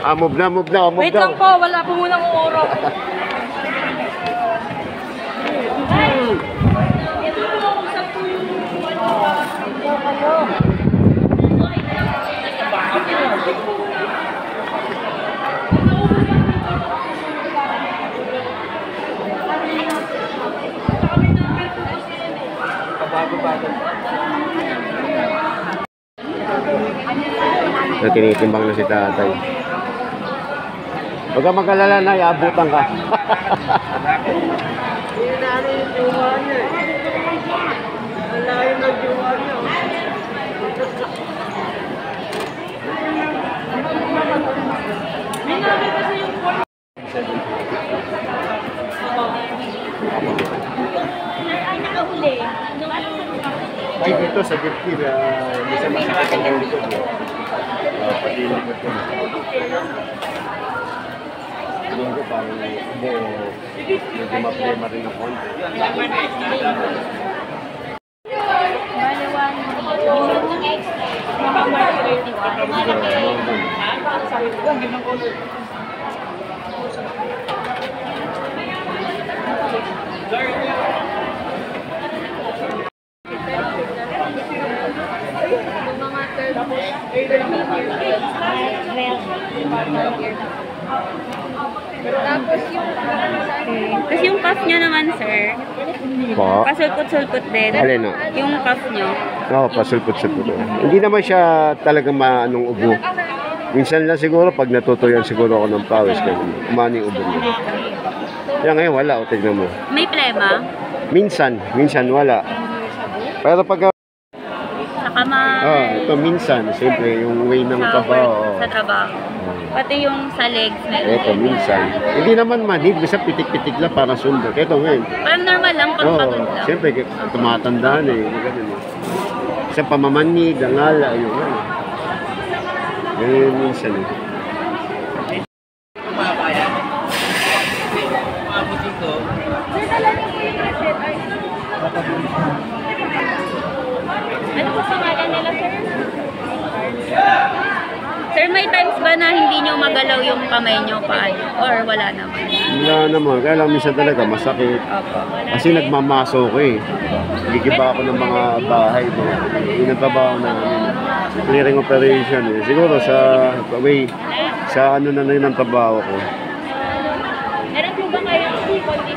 Move na, move na, move Wait daw. lang po, wala po munang uurok. So, tinitimbang na si tatay. Huwag kang mag-alala na, iabutan ka. Ay, dito sa gilid, bisa masakit ang likod. Pati yung likod ko. Tingin ko parang medyo maplema rin ang konti. Kasi yung cuff nyo naman, sir, pasulput-sulput din. Alin, no? Yung cuff nyo. Oo, pasulput-sulput. Hindi naman siya talagang maanong ubo. Minsan lang siguro, pag natutuyan siguro ako ng pawis, kumani ubo niya. Kaya ngayon, wala. O, tignan mo. May plema? Minsan wala. Pero pag... ito minsan. Siyempre, yung way ng trabaho. Sa trabaho. Pati yung sa legs. Ito, minsan. Hindi naman manhid. Bisa pitik-pitik lang para sundo. Ito ngayon. Parang normal lang, pagpagod lang. Siyempre, tumatandaan eh. Ganun eh. Sa pamamanid, dangala, ayun. Ganun minsan eh. Ano po pangalan nila, sir? Sir, may times ba na hindi nyo magalaw yung kamay nyo, paa nyo? Or wala naman? Wala naman. Kaya lang minsan talaga masakit. Opo. Kasi nagmamaso ko eh. Gigiba ako ng mga bahay. Yun ang trabaho na clearing operation eh. Siguro sa ano na yun ang trabaho ko. Meron po ba kayo?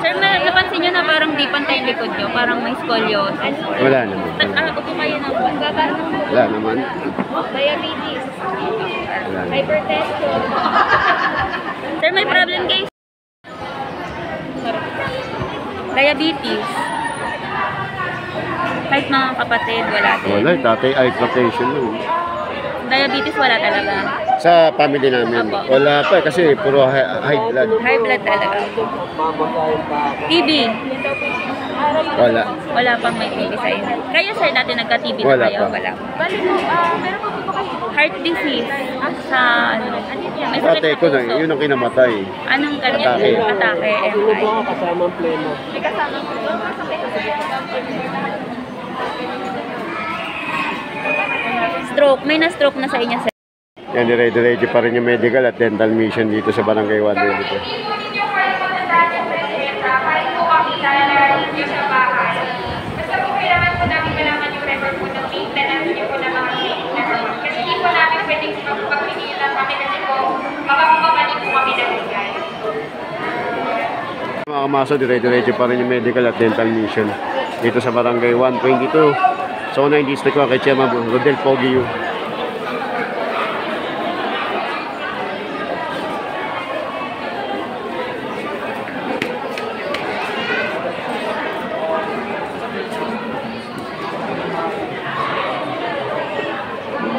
Sir, napansin nyo na parang di pantay yung likod nyo? Parang may scoliosis? Wala naman. Upo kayo ng baba ng Wala naman. diabetes, Wala naman. hypertension. Sir, may problem guys. Diabetes. Kahit mga kapatid, wala din. Wala, tatay hypertension yun. Diabetes, wala talaga. Sa family namin, wala pa kasi puro high blood. High blood talaga. TB. Wala. Wala pang may TB sa inyo. Kayo sir, dati nagka-TB na Wala kayo? pa. Wala. Bali po, meron po po kayo heart disease sa ano? May sakit Ate sa ko na, puso. yun ang kinamatay. Anong kanya? Atake. Atake, MI. Kasamang pleno. May kasamang stroke. May na-stroke na sa inyo sir. Yan, dire-diretso pa rin yung medical at dental mission dito sa Barangay 1 dito. Mga kamaso, dire-diretso pa rin yung medical at dental mission dito sa Barangay 122. So, na yung district ko kay Chairman Rodel Pogiu.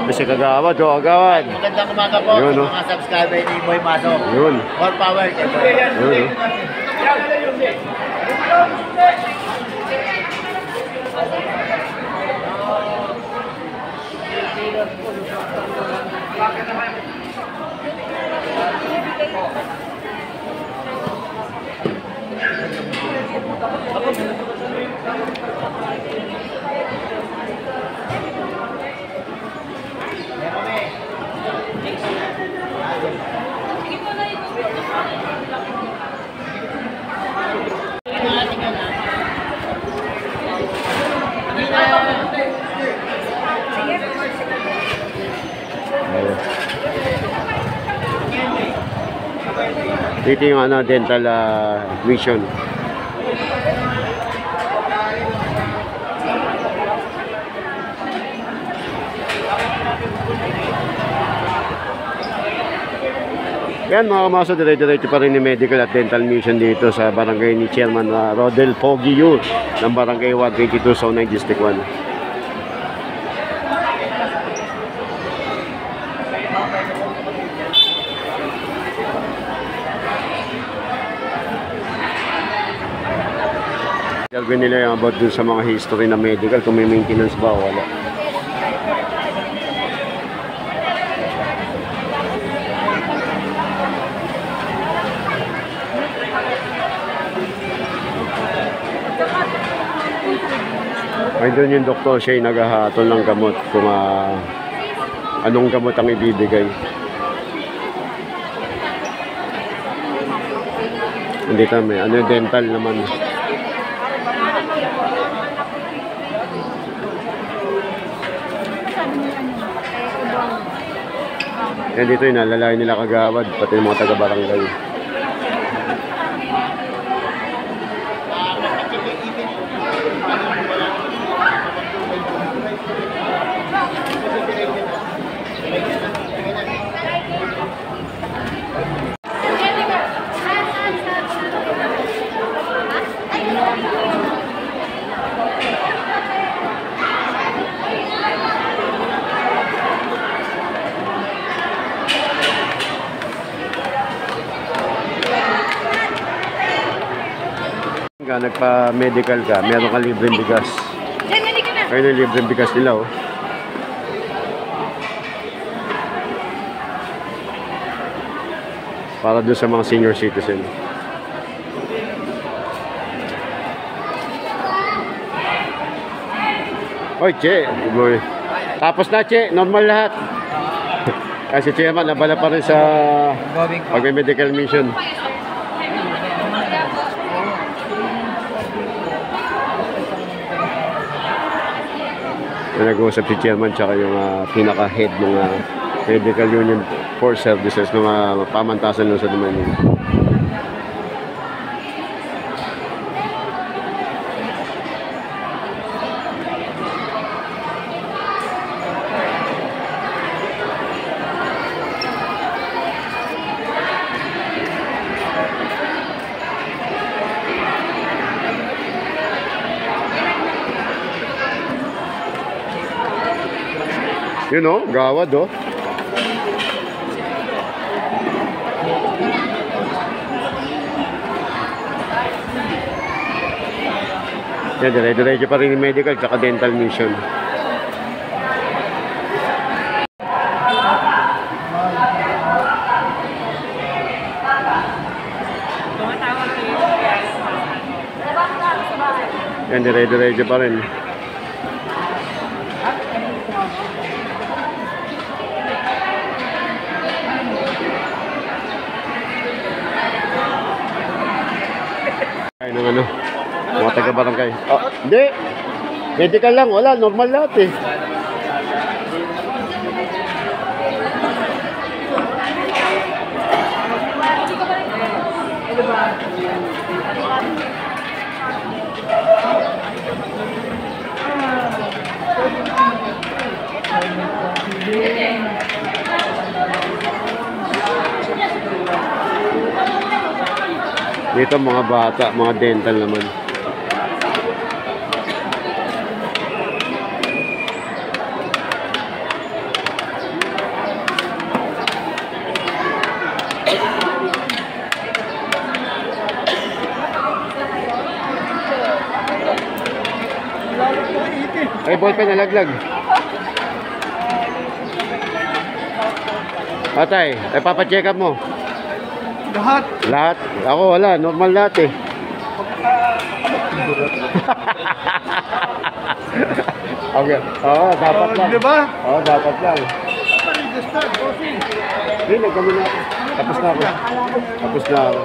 Kasi kagawad, agawad. Magandang umaga po Yun, sa no? mga subscriber ni Boy Maso. Yun. More power kay Boy. Yun, Dito yung ano, dental vision. Yan mga kamaso, dire-diretso pa rin ni medical at dental mission dito sa barangay ni Chairman Rodel Pogi Yu ng barangay 122 Zone 9 District 1. Gagawin nila yung about dun sa mga history na medical, kung may maintenance ba o wala. Ay doon yung doktor, siya yung naghahatol ng gamot kung anong gamot ang ibibigay. Hindi kami, ano dental naman. Yan dito yung nalalay nila kagawad, pati yung mga taga-barangay. Nagpa-medical ka, meron ka libreng bigas. Kaya na libreng bigas nila, oh. Para doon sa mga senior citizen. Oy, Che. Tapos na, Che. Normal lahat. Kasi Chairman, nabala pa rin sa pag-medical mission. Nag-uusap si Chairman tsaka yung pinaka-head ng medical union for services ng pamantasan nun sa Dumanin. You know, gawad, oh. Yan, dire-diretso pa rin yung medical tsaka dental mission. Yan, dire-diretso pa rin. Ay, ng ano, mga taga-barangay. Oh, hindi. Medical lang, wala, normal lahat eh. Dito mga bata, mga dental naman. Ay, ballpen nalaglag. Patay, ay papacheck up mo. Lahat. Lahat? Ako wala, normal lahat eh. Okay. Oo, dapat lang. Di ba? Oo, dapat lang. Hindi, nagkami na ako. Tapos na ako. Tapos na ako.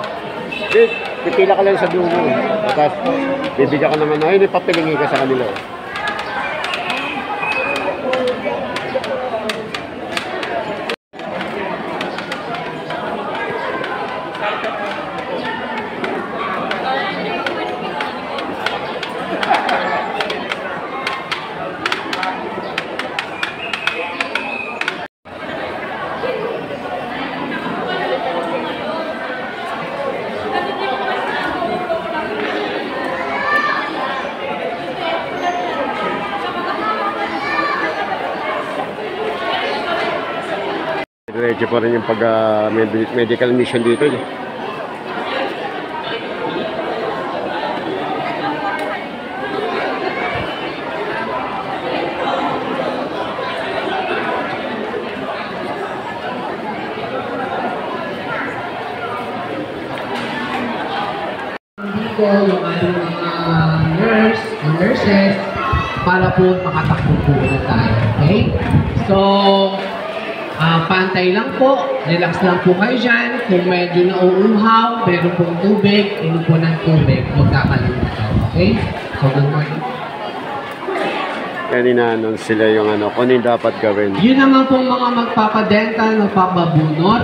Hindi, pipila ka lang sa dulo. Tapos, bibigyan ka naman. Ayun, ipapilingi ka sa kanila. Diretso pa rin yung pag medical mission dito. Dito yung ating mga nurses, para po makatakbo po na tayo. Okay? So, pantay lang po, relax lang po kayo dyan. Kung medyo nauuhaw, meron pong tubig, inom po ng tubig, magkakalimutan. Okay? So, good morning. Kanina nun sila yung kung ano yung dapat gawin. Yun naman pong mga magpapadental, magpapabunot.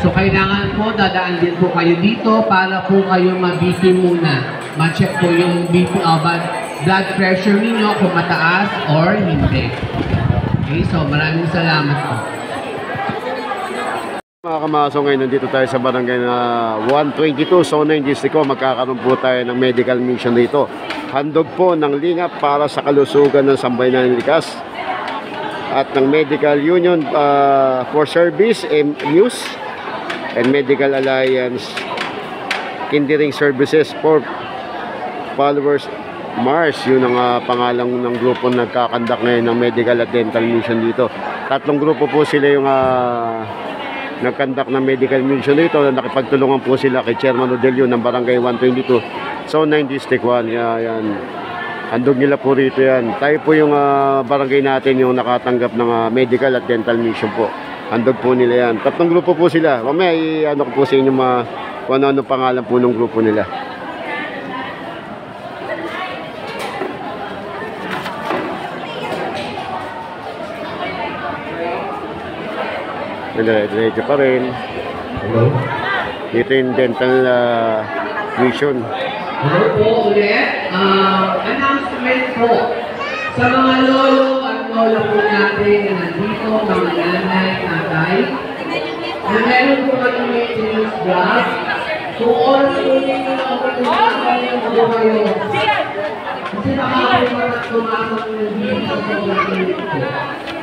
So, kailangan po, dadaan din po kayo dito para po kayo ma-BP muna. Ma-check po yung BP, blood pressure ninyo kung mataas or hindi. Okay, so maraming salamat po. Mga kamaso, ngayon nandito tayo sa barangay na 122, Zona 9 District. Magkakaroon po tayo ng medical mission dito. Handog po ng lingap para sa kalusugan ng Sambayanan ng Likas at ng Medical Union for Service and News and Medical Alliance Kindering Services for Followers Mars. Yun ang pangalan ng grupo nagkakandak ngayon ng medical at dental mission dito. Tatlong grupo po sila yung nagkandak ng medical mission dito. Nakipagtulungan po sila kay Chairman Odelio ng Barangay 122, Zone 9 District 1. Yan. Handog nila po rito yan. Tayo po yung barangay natin yung nakatanggap ng medical at dental mission po. Handog po nila yan. Tatlong grupo po sila. Mamaya ko po sa inyo kung ano pangalan po ng grupo nila. Diretso pa rin. Hello? Dito yung dental mission. Hello po ulit. Announcement po. Sa mga lolo at lola po natin na nandito, mga nanay, tatay, na meron po kami maintenance job. Kung oras po ninyo na ako kumakain po kayo. Kasi nakakalimot at tumasok ng dito sa pagkakilit ko.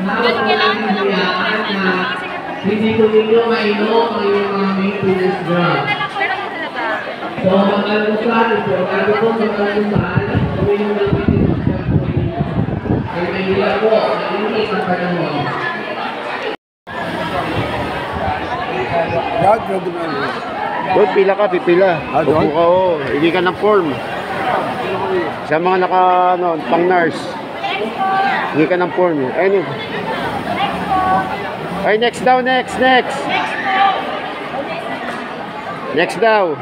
Hawak po natin hiyaan na hindi ko ninyo mainom ang inyong mga maintenance job. So, mag-alusal, importante po mag-alusal, uminom ng maintenance job po ninyo. Kaya may hila po, nalinis ang panahon. Doon, pila ka, pipila. Upo ka, hindi ka ng form. Sa mga pang nurse. Hindi ka ng form. Ay, next daw, next. Next daw.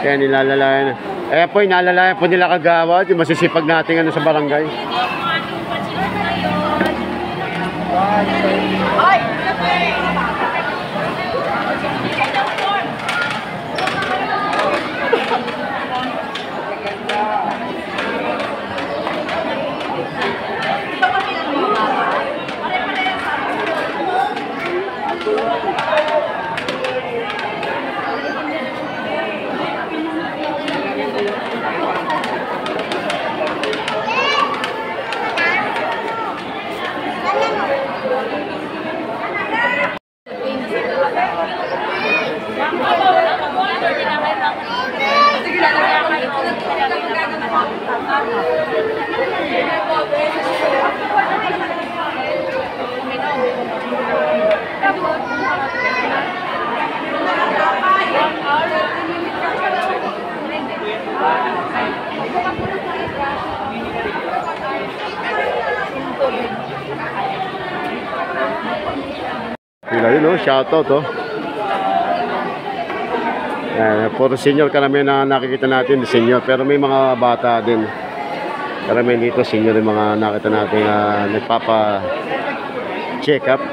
Kaya nilalalayan. Ayan po, inalalayan po nila kagawad. Yung masisipag natin sa barangay. Yun, shoutout puro senior karamihan na nakikita natin, senior, pero may mga bata din. Karamihan dito, senior yung mga nakita natin nagpapa-check up.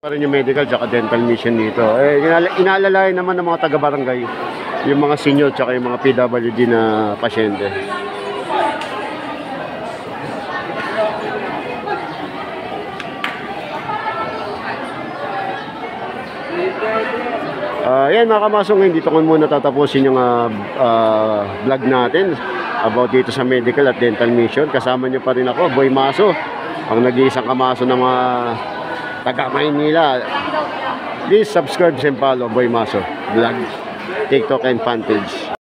Pa rin yung medical tsaka dental mission dito. Inaalalayan naman ng mga taga-barangay yung mga senior tsaka yung mga PWD na pasyente. Yan mga kamasong, ngayon dito ko muna tatapusin yung vlog natin about dito sa medical at dental mission. Kasama nyo pa rin ako, Boy Maso, ang nag-iisang kamaso ng mga taga Maynila. Please subscribe and follow Boy Maso vlog, TikTok and fan page.